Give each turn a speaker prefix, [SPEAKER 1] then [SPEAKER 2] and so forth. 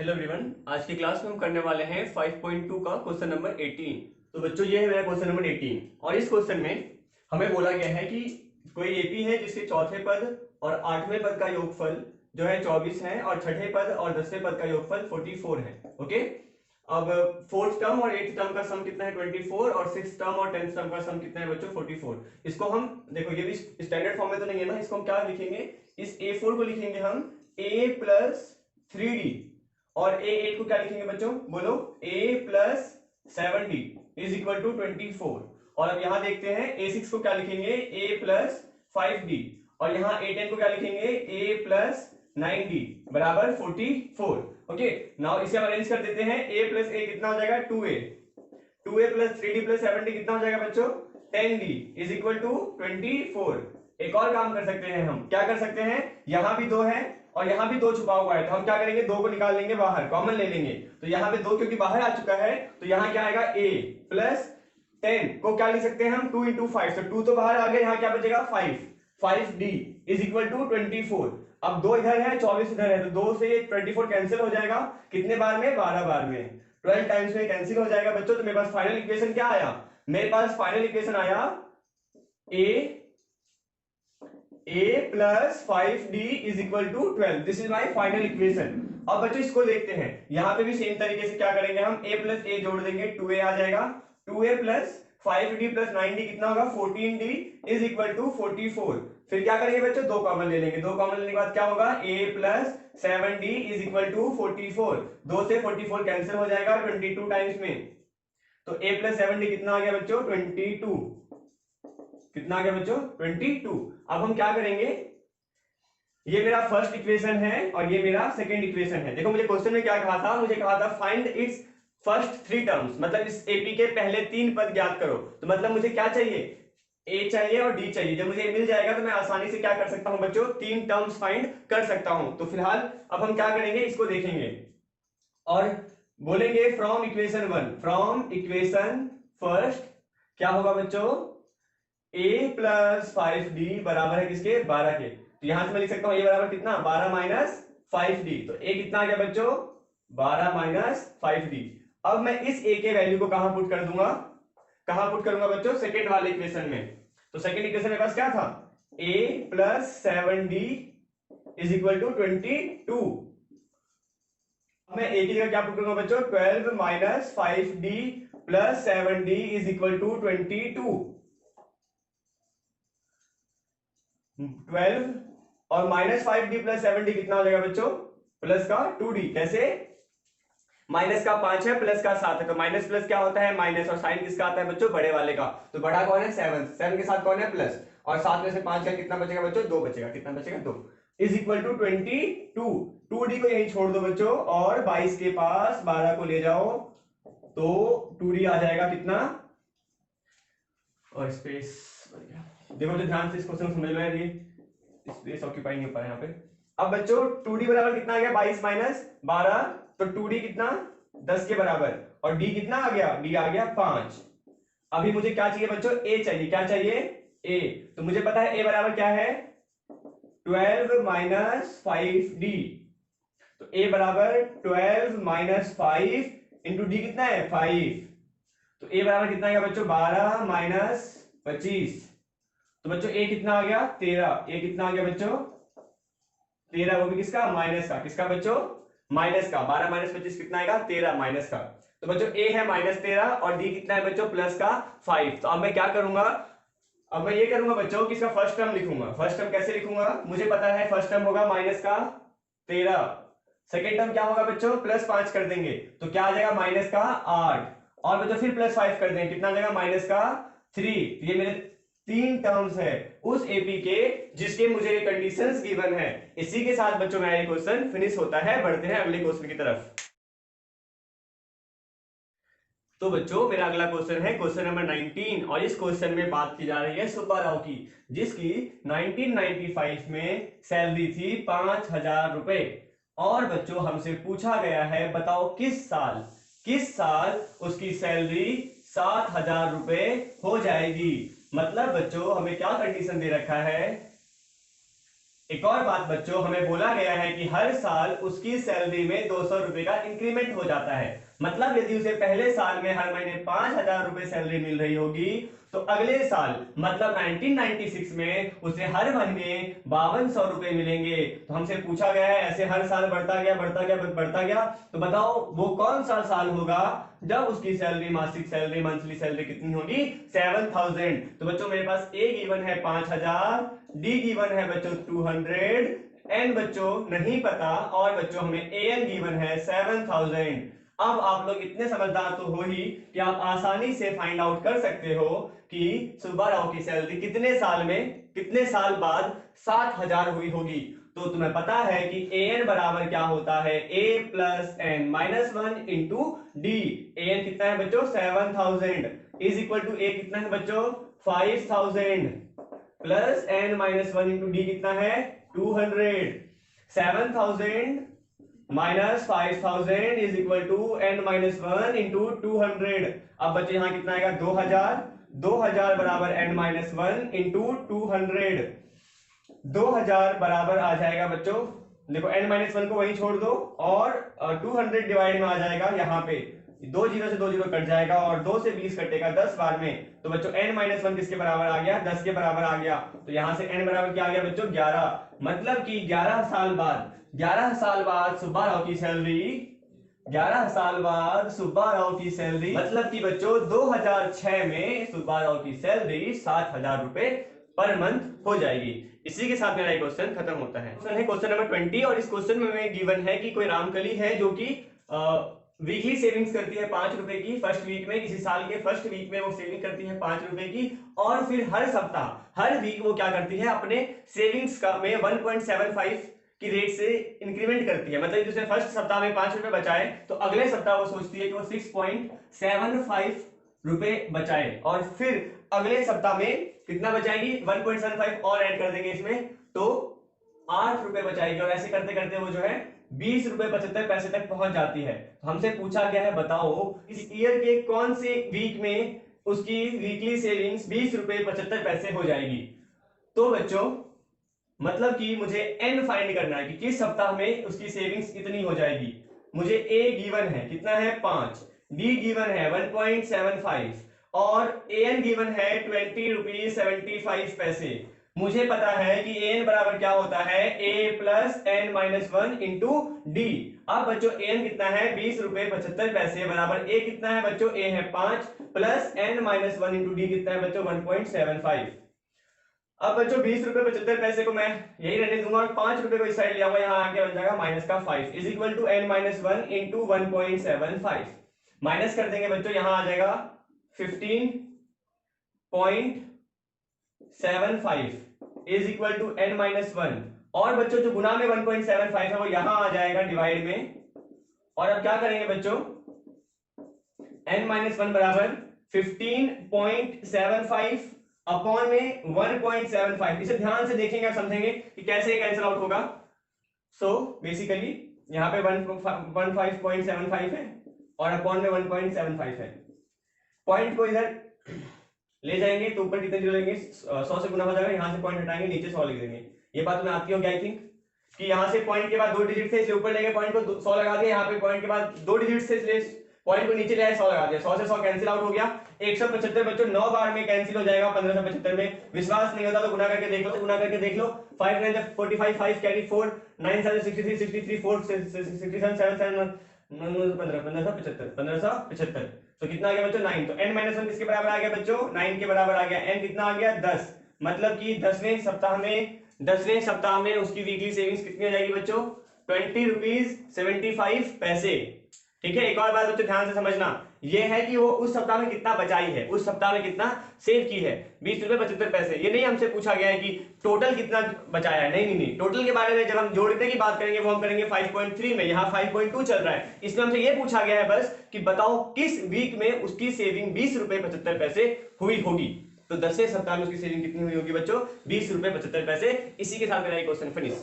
[SPEAKER 1] Hello everyone, आज की class में हम करने वाले हैं 5.2 का क्वेश्चन नंबर 18। तो बच्चों ये है मेरा क्वेश्चन नंबर 18 और इस क्वेश्चन में हमें बोला गया है कि कोई एपी है जिसके चौथे पद और आठवें पद का योगफल जो है 24 है और छठे पद और 10वें पद का योगफल 44 है। ओके, अब फोर्थ टर्म और एट्थ टर्म का सम कितना है 24 और सिक्स टर्म और टेंथ टर्म का सम कितना है बच्चों 44। इसको हम देखो, ये भी स्टैंडर्ड फॉर्म में तो नहीं है ना, इसको हम क्या लिखेंगे, इस A4 को लिखेंगे हम A प्लस 3D और A8 को क्या लिखेंगे बच्चों, बोलो A plus 7D is equal to 24। और अब यहां देखते हैं A6 को क्या लिखेंगे A प्लस 5D और यहाँ A10 को क्या लिखेंगे A प्लस 9D बराबर 44। ओके, नाउ इसे हम अरेंज कर देते हैं। A प्लस A कितना हो जाएगा 2A plus 3D plus 7D कितना हो जाएगा बच्चों 10D इज इक्वल टू 24। एक और काम कर सकते हैं, हम क्या कर सकते हैं, यहां भी 2 है और यहां भी 2 छुपा हुआ है, तो हम क्या करेंगे 2 को निकाल लेंगे बाहर, कॉमन ले लेंगे। तो यहां पे 2 क्योंकि बाहर आ चुका है तो यहां क्या आएगा A प्लस 10 को क्या लिख सकते हैं हम 2 इंटू 5, तो 2 तो बाहर आ गया, यहां क्या बचेगा 5D इज इक्वल टू 24। अब 2 इधर है 24 इधर है, तो 2 से ये 24 कैंसिल हो जाएगा, कितने बार में 12 बार में, 12 टाइम्स में कैंसिल हो जाएगा बच्चों। तो मेरे पास फाइनल इक्वेशन क्या आया, मेरे पास फाइनल इक्वेशन आया A plus 5D is equal to 12। This is my final equation. अब बच्चों इसको देखते हैं, यहां पे भी सेम तरीके से क्या करेंगे, हम A प्लस A जोड़ देंगे 2A आ जाएगा, 2A plus 5D plus 9D कितना होगा 14D इज इक्वल टू 44। फिर क्या करेंगे बच्चों 2 कॉमन ले लेंगे, 2 कॉमन लेने के बाद क्या होगा A plus 7D is equal to 44। 2 से 44 कैंसिल हो जाएगा 22 टाइम्स में, तो A प्लस 7D कितना आ गया बच्चों 22, कितना आ गया बच्चों 22। अब हम क्या करेंगे, ये मेरा फर्स्ट इक्वेशन है और ये मेरा सेकंड इक्वेशन है। देखो मुझे क्वेश्चन में क्या कहा था, मुझे कहा था फाइंड इट्स फर्स्ट 3 टर्म्स, मतलब इस एपी के पहले 3 पद ज्ञात करो। तो मतलब मुझे क्या चाहिए, ए चाहिए और डी चाहिए। जब मुझे मिल जाएगा तो मैं आसानी से क्या कर सकता हूं बच्चों 3 टर्म्स फाइंड कर सकता हूं। तो फिलहाल अब हम क्या करेंगे, इसको देखेंगे और बोलेंगे from equation 1, from equation first क्या होगा बच्चों A प्लस 5D बराबर है किसके 12 के। तो यहां से मैं लिख सकता हूं A बराबर कितना 12 माइनस 5D, तो A कितना आ गया बच्चों 12 माइनस 5D। अब मैं इस A के वैल्यू को कहां पुट कर दूंगा, कहां पुट करूंगा बच्चों सेकंड वाले इक्वेशन में। तो सेकंड इक्वेशन में पास क्या था A plus 7D is equal to 22। मैं A की जगह क्या पुट करूंगा बच्चों 12 minus 5D plus 7D is equal to 22। 12 और माइनस 5D प्लस 7D कितना हो जाएगा बच्चों प्लस का 2D। कैसे, माइनस का 5 है प्लस का 7 है, तो माइनस प्लस क्या होता है माइनस, और साइन किसका आता है बच्चों बड़े वाले का। तो बड़ा कौन है 7 के साथ कौन है प्लस, और 7 में से 5 का कितना बचेगा बच्चों 2 बचेगा, कितना बचेगा 2 इज इक्वल टू 22। 2D को यहीं छोड़ दो बच्चों और 22 के पास 12 को ले जाओ तो 2D आ जाएगा कितना, और स्पेस देखो जो ध्यान से इस क्वेश्चन को समझ लो यार, ये स्पेस ऑक्यूपाई नहीं हो पा रहा यहाँ पे। अब बच्चों 2D बराबर कितना आ गया 22 माइनस 12, तो 2D कितना 10 के बराबर और D कितना आ गया, D आ गया 5। अभी मुझे क्या चाहिए बच्चों A चाहिए, क्या चाहिए A, तो मुझे पता है A बराबर क्या है 12 माइनस 5D, तो A बराबर 12 माइनस 5 इंटू D कितना है 5, तो A बराबर कितना आएगा बच्चों 12 माइनस 25, तो बच्चों A कितना आ गया 13, A कितना आ गया बच्चों 13, वो भी किसका माइनस का, किसका बच्चों माइनस का, 12 माइनस 25 कितना आएगा 13 माइनस का। तो बच्चों A है माइनस 13 और D कितना है बच्चों प्लस का 5। तो अब मैं क्या करूंगा, अब मैं ये करूंगा बच्चों कि इसका फर्स्ट टर्म लिखूंगा। फर्स्ट टर्म कैसे लिखूंगा, मुझे पता है फर्स्ट टर्म होगा माइनस का 13, सेकेंड टर्म क्या होगा बच्चों प्लस 5 कर देंगे तो क्या आ जाएगा माइनस का 8, और बच्चों फिर प्लस 5 कर देंगे कितना आ जाएगा माइनस का 3। ये मेरे 3 टर्म्स है उस एपी के जिसके मुझे ये कंडीशंस गिवन है। इसी के साथ बच्चों मेरा ये क्वेश्चन फिनिश होता है। बढ़ते हैं अगले क्वेश्चन की तरफ। तो बच्चों मेरा अगला क्वेश्चन है क्वेश्चन नंबर 19 और इस क्वेश्चन में बात की जा रही है सुब्बा राव की, जिसकी 1995 में सैलरी थी 5000 रुपए, और बच्चों हमसे पूछा गया है बताओ किस साल उसकी सैलरी 7000 रुपए हो जाएगी। मतलब बच्चों हमें क्या कंडीशन दे रखा है, एक और बात बच्चों, हमें बोला गया है कि हर साल उसकी सैलरी में 200 रुपए का इंक्रीमेंट हो जाता है। मतलब यदि उसे पहले साल में हर महीने 5,000 रुपए सैलरी मिल रही होगी, तो अगले साल मतलब 1996 में उसे हर महीने 5200 रुपए मिलेंगे। तो हमसे पूछा गया है ऐसे हर साल बढ़ता गया बढ़ता गया बढ़ता गया, तो बताओ वो कौन सा साल होगा जब उसकी सैलरी, मासिक सैलरी, मंथली सैलरी कितनी होगी? 7000। तो बच्चों मेरे पास ए गिवन है 5000, डी गिवन है बच्चों 200, एन बच्चों नहीं पता, और बच्चों हमें एन गिवन है 7000। अब आप लोग इतने समझदार तो हो ही कि आप आसानी से फाइंड आउट कर सकते हो कि सुब्बा राव की सैलरी कितने साल में, कितने साल बाद 7000 हुई होगी। तो तुम्हें पता है कि an बराबर क्या होता है? a plus N minus 1 into D. an कितना है बच्चों? 7000 इज इक्वल टू a कितना है बच्चों? 5000 plus N minus 1 into D कितना है? 200। 7000 minus 5000 is equal to n minus 1 into 200। अब बच्चे यहां कितना आएगा? 2000। 2000 बराबर n माइनस 1 इंटू 200। 2000 बराबर आ जाएगा बच्चों, देखो n माइनस 1 को वहीं छोड़ दो और 200 डिवाइड में आ जाएगा यहाँ पे, 2 जीरो से 2 जीरो कट जाएगा और 2 से 20 कटेगा 10 बार में। तो बच्चों n माइनस 1 किसके बराबर आ गया? 10 के बराबर आ गया। तो यहां से n बराबर क्या आ गया बच्चों? 11। मतलब कि 11 साल बाद, 11 साल बाद सुब्बा राव की सैलरी, 11 साल बाद सुब्बा राव की सैलरी, मतलब कि बच्चों 2006 में सुब्बा राव की सैलरी 7000 रुपए पर मंथ हो जाएगी। इसी के साथ मेरा क्वेश्चन खत्म होता है। क्वेश्चन है क्वेश्चन नंबर 20, और इस क्वेश्चन में गिवन है कि कोई रामकली है जो कि वीकली सेविंग्स करती है 5 रुपए की फर्स्ट वीक में, किसी साल के फर्स्ट वीक में वो सेविंग करती है 5 रुपए की, और फिर हर सप्ताह, हर वीक वो क्या करती है? अपने सेविंग्स का में 1.75 की रेट से इंक्रीमेंट करती है। मतलब दूसरे फर्स्ट सप्ताह में 5 रुपए बचाए तो अगले सप्ताह वो सोचती है कि वो 6.75 रुपए बचाए, और फिर अगले सप्ताह में कितना बचाएगी? 1.75 और ऐड कर देंगे इसमें तो 8 रुपए बचाएगी, और ऐसे करते करते वो जो है 20 रुपए 75 पैसे तक पहुंच जाती है। तो हमसे पूछा गया है बताओ इस ईयर के कौन से वीक में उसकी वीकली सेविंग्स 20 रुपए 75 पैसे हो जाएगी। तो बच्चों मतलब कि मुझे n फाइंड करना है कि किस सप्ताह में उसकी सेविंग्स कितनी हो जाएगी। मुझे a गिवन है कितना है? 5, d गिवन है 1.75 और an गिवन है 20 रुपीज 75 पैसे। मुझे पता है कि an बराबर क्या होता है? a plus N minus 1 into D. अब बच्चों an कितना है? 20 रुपए 75 पैसे बराबर a कितना है बच्चों? a है 5 plus N minus 1 into D कितना है बच्चों? 1.75। अब बच्चों 20 रुपए 75 पैसे को मैं यही रहने दूंगा और 5 रुपए को इस साइड ले आऊंगा, यहाँ आके बन जाएगा माइनस का 5 is equal to N minus 1 into 1.75। Minus कर देंगे बच्चों, यहां आ जाएगा 15.75 is equal to N minus 1, और बच्चों जो गुना में 1.75 है वो यहां आ जाएगा डिवाइड में। और अब क्या करेंगे बच्चों? एन माइनस 1 बराबर 15.75 अपॉन में 1.75। इसे ध्यान से देखेंगे आप समझेंगे कि कैसे ये कैंसिल आउट होगा। सो बेसिकली यहाँ पे 15.75 है और अपॉन में 1.75 है। पॉइंट को इधर ले जाएंगे तो ऊपर कितने जीरो लेंगे? 100 से गुना हो जाएगा, यहाँ से पॉइंट हटाएंगे नीचे 100 लिख देंगे। ये बात तुम्हें आती होगी आई थिंक, कि यहाँ से पॉइंट के बाद 2 डिजिट से इसलिए ऊपर लेंगे पॉइंट को 100 लगा दिया, यहाँ पे पॉइंट के बाद 2 डिजिट से इसलिए पॉइंट को नीचे ले आए 100 लगा दिया, 100 से 100 कैंसिल आउट हो गया। 175 बच्चों 9 बार में कैंसिल हो जाएगा 1575 में। विश्वास नहीं होता तो गुना करके देख लो, गुना करके देख लो। 5 9 45 5 कैरी 4 9 7 63 63 4 67 7 7 1575 तो कितना आ गया बच्चों? 9। तो n माइनस 1 किसके बराबर आ गया बच्चों? 9 के बराबर आ गया। n कितना आ गया? 10। मतलब कि 10वें सप्ताह में उसकी वीकली सेविंग्स कितनी हो जाएगी बच्चों? 20 रुपीज 75 पैसे। ठीक है, एक और बात बच्चों ध्यान से समझना, ये है कि वो उस सप्ताह में कितना बचाई है, उस सप्ताह में कितना सेव की है, 20 रुपए 75 पैसे। ये नहीं हमसे पूछा गया है कि टोटल कितना बचाया है, नहीं नहीं, टोटल के बारे में जब हम जोड़ने की बात करेंगे वो हम करेंगे 5.3 में, यहाँ 5.2 चल रहा है। इसमें हमसे ये पूछा गया है बस कि बताओ किस वीक में उसकी सेविंग 20 रुपए 75 पैसे हुई होगी। तो 10वें सप्ताह में उसकी सेविंग कितनी हुई होगी बच्चों? 20 रुपए 75 पैसे। इसी के साथ मेरा क्वेश्चन फिनिश।